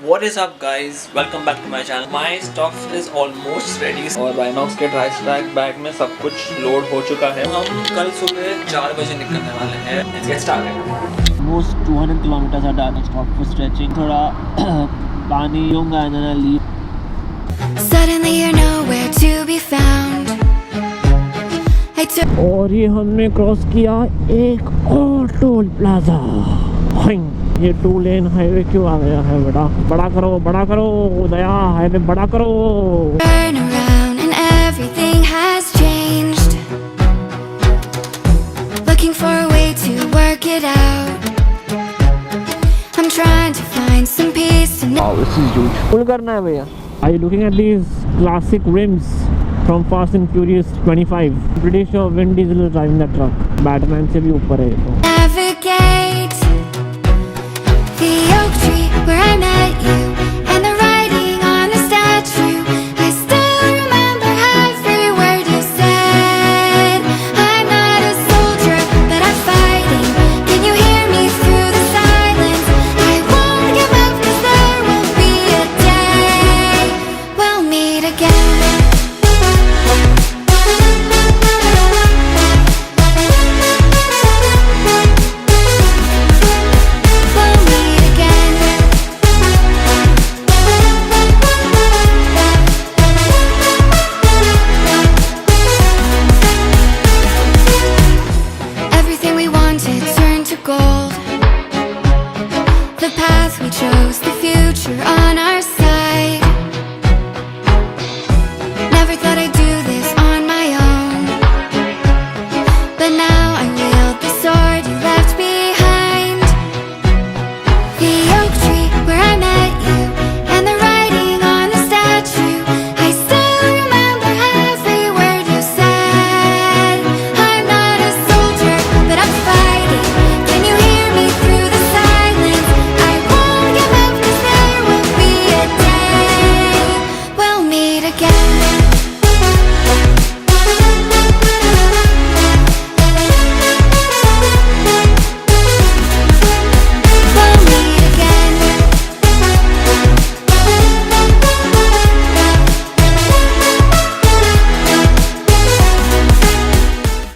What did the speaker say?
What is up guys, welcome back to my channel. My stuff is almost ready और Rhinox के dry stack bag में सब कुछ load हो चुका है। हम कल सुबह 4 बजे निकलने वाले हैं। Let's get started. Almost 200 kilometers are done. Stop for stretching. थोड़ा पानी लूँगा and then I'll leave. Suddenly you're nowhere to be found. और ये हमने क्रॉस किया एक और टोल प्लाजा। ये 2 लेन हाईवे क्यों आ गया है बेटा? बड़ा करो दया, हाईवे बड़ा करो। Turn around and everything has changed. Looking for a way to work it out. I'm trying to find some peace and Wow, this is huge. Pull करना है भैया। Are you looking at these classic rims from Fast and Furious 25? I'm pretty sure Vin Diesel is driving that truck. Batman से भी ऊपर है ये तो। navigate the oak tree where I met you and the writing on the statue. I still remember every word you said. I'm not a soldier, but I'm fighting. Can you hear me through the silence? I won't give up 'cause there will be a day we'll meet again. Everything we wanted turned to gold. The path we chose, the future on our side. Never thought I'd do this on my own, but now I wield the sword you left behind. The oak tree where I met you and the writing on the statue. I still remember every word you said. I'm not a soldier, but I'm fighting. Can you hear me through the silence? I won't give up 'cause there will be a day we'll meet again.